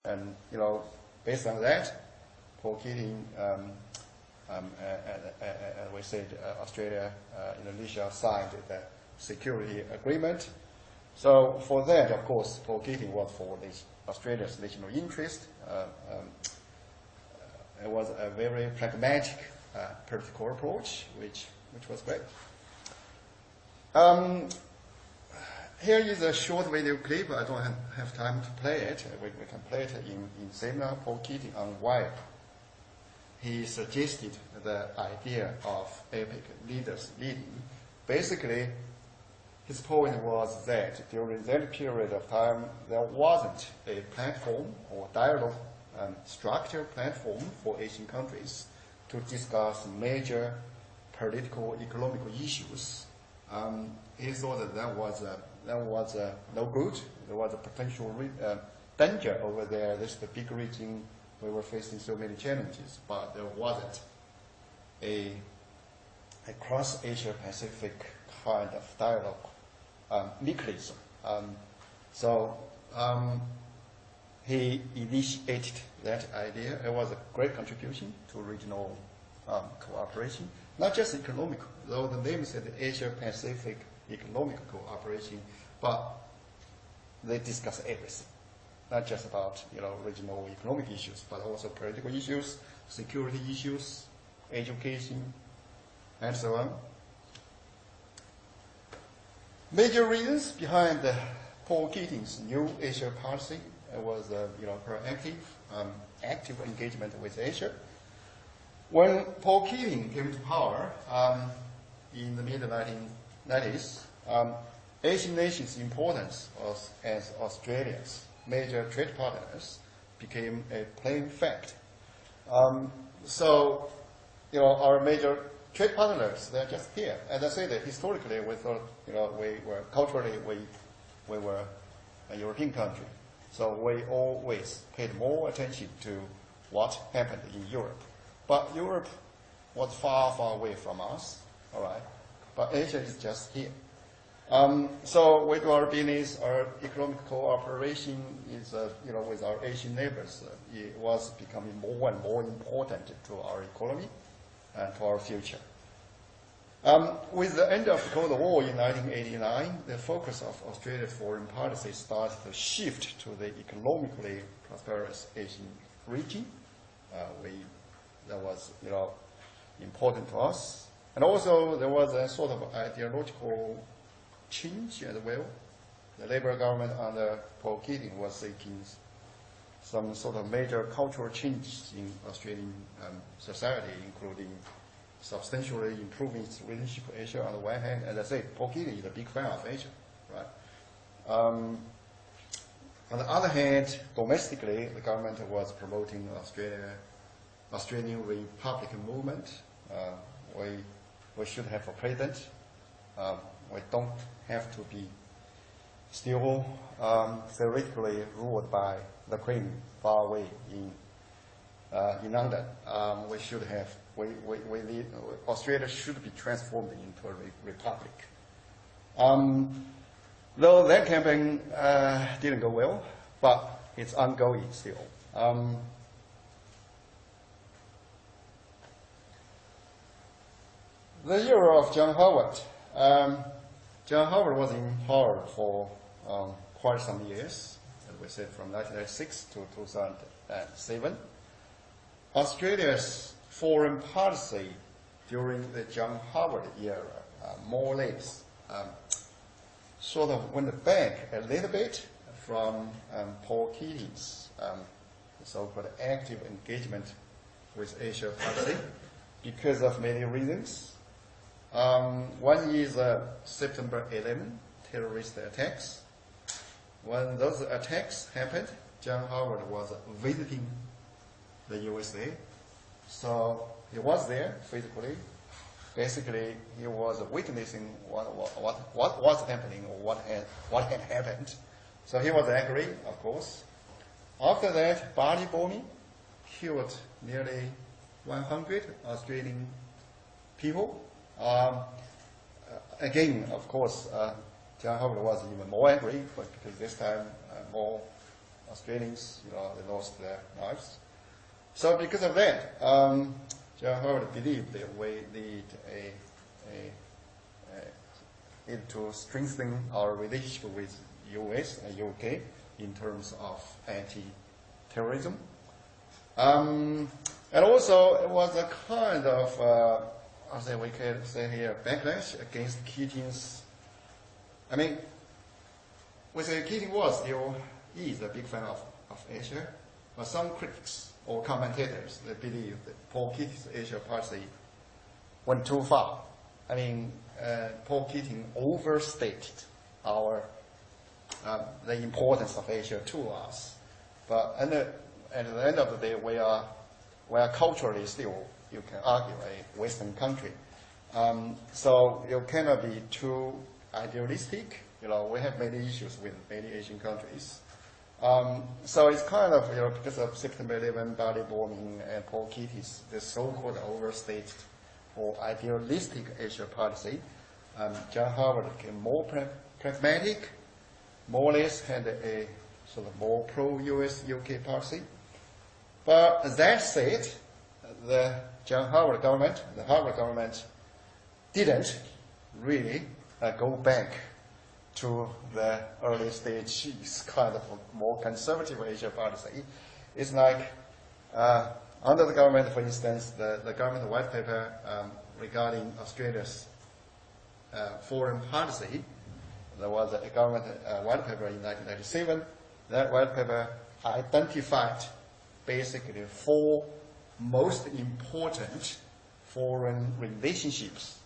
And based on that, Paul Keating, as we said, Australia, Indonesia signed the security agreement. So for that, of course, Paul Keating was for Australia's national interest. It was a very pragmatic political approach, which was great. Here is a short video clip. I don't have time to play it. We can play it in seminar. Paul Keating on why he suggested the idea of epic leaders leading. Basically, his point was that during that period of time, there wasn't a platform or dialogue structured platform for Asian countries to discuss major political, economical issues. He thought that was no good. There was a potential danger over there. This is the big region. We were facing so many challenges, but there wasn't a cross-Asia Pacific kind of dialogue mechanism. So he initiated that idea. It was a great contribution to regional cooperation, not just economic, though the name said Asia Pacific Economic Cooperation, but they discuss everything, not just about regional economic issues, but also political issues, security issues, education, and so on. Major reasons behind Paul Keating's new Asia policy was proactive, active engagement with Asia. When Paul Keating came to power in the mid-1990s, Asian nations' importance as Australia's major trade partners became a plain fact. So, our major trade partners, they're just here. As I said, historically, we thought, we were culturally, we were a European country. So we always paid more attention to what happened in Europe. But Europe was far, far away from us, all right? But Asia is just here. So with our business, our economic cooperation is, with our Asian neighbors, it was becoming more and more important to our economy and to our future. With the end of the Cold War in 1989, the focus of Australia's foreign policy started to shift to the economically prosperous Asian region. That was, important to us. And also there was a sort of ideological change as well. The Labour government under Paul Keating was seeking some sort of major cultural changes in Australian society, including substantially improving its relationship with Asia on the one hand. As I say, Paul Keating is a big fan of Asia, right? On the other hand, domestically, the government was promoting Australian Republican movement. We should have a president. We don't have to be still theoretically ruled by the Queen far away in London. We should have. Australia should be transformed into a republic. Though that campaign didn't go well, but it's ongoing still. The era of John Howard. John Howard was in power for quite some years, as we said, from 1996 to 2007. Australia's foreign policy during the John Howard era, more or less, sort of went back a little bit from Paul Keating's so-called active engagement with Asia policy because of many reasons. One is September 11 terrorist attacks. When those attacks happened, John Howard was visiting the USA. So he was there physically. Basically, he was witnessing what was happening or what had happened. So he was angry, of course. After that, Bali bombing killed nearly 100 Australian people. Again, of course, John Howard was even more angry, but because this time more Australians, they lost their lives. So because of that, John Howard believed that we need to strengthen our relationship with US and UK in terms of anti-terrorism. And also, it was a kind of, we can say here, backlash against Keating's. I mean, we say Keating is a big fan of Asia, but some critics or commentators, they believe that Paul Keating's Asia policy went too far. I mean, Paul Keating overstated the importance of Asia to us. But at the end of the day, we are culturally still, you can argue, a Western country. So you cannot be too idealistic. We have many issues with many Asian countries. So it's kind of, because of September 11 Bali bombing and Paul Keating's the so-called overstated or idealistic Asia policy, John Howard became more pragmatic, more or less had a sort of more pro-US UK policy. But that said, the Harvard government didn't really go back to the early stage. It's kind of a more conservative Asia policy. It's like under the government, for instance, the government white paper regarding Australia's foreign policy. There was a government white paper in 1997. That white paper identified basically 4 most important foreign relationships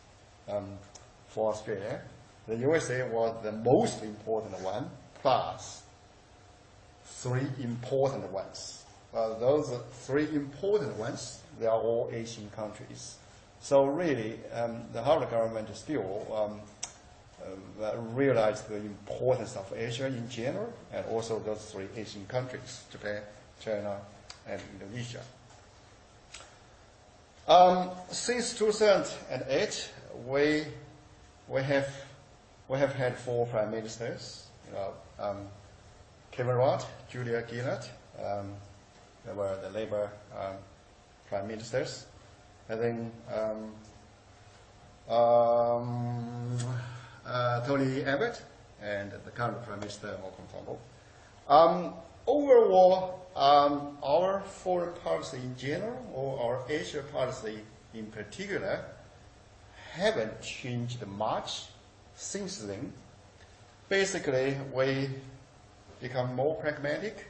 for Australia. The USA was the most important one, plus 3 important ones. Those 3 important ones, they are all Asian countries. So really, the Harvard government still realized the importance of Asia in general, and also those 3 Asian countries, Japan, China, and Indonesia. Since 2008, we have had 4 prime ministers. Kevin Rudd, Julia Gillard, they were the Labour prime ministers. And then Tony Abbott and the current prime minister Malcolm Turnbull. Overall, our foreign policy in general, or our Asia policy in particular, haven't changed much since then. Basically, we become more pragmatic,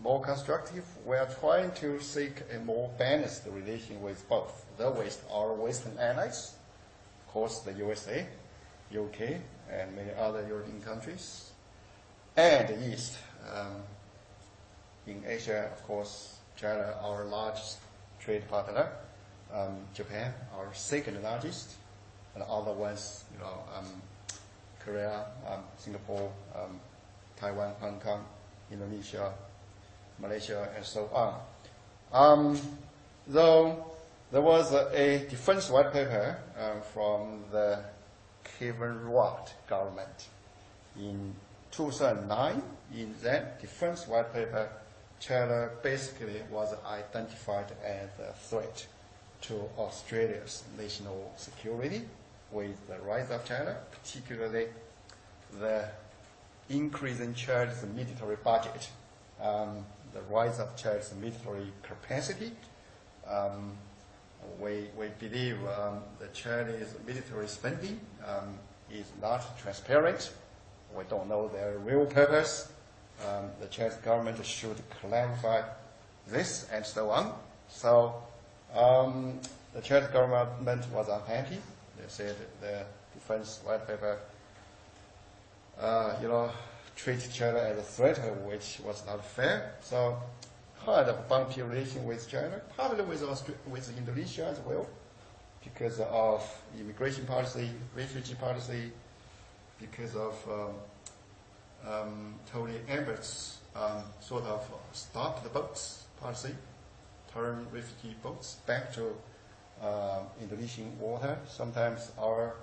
more constructive. We are trying to seek a more balanced relation with both the West, our Western allies, of course the USA, UK, and many other European countries, and the East. In Asia, of course, China, our largest trade partner, Japan, our second largest, and other ones, Korea, Singapore, Taiwan, Hong Kong, Indonesia, Malaysia, and so on. Though there was a defense white paper from the Kevin Rudd government in 2009. In that defense white paper, China basically was identified as a threat to Australia's national security with the rise of China, particularly the increase in China's military budget, the rise of China's military capacity. We believe the Chinese military spending is not transparent. We don't know their real purpose. The Chinese government should clarify this, and so on. So the Chinese government was unhappy. They said the defense white paper, treated China as a threat, which was not fair. So kind of bumpy relation with China, partly with Indonesia as well, because of immigration policy, refugee policy, because of Tony Abbott's sort of stop the boats policy, turn refugee boats back to Indonesian water. Sometimes our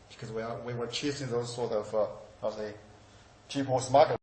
because we were chasing those sort of how to say, people smuggle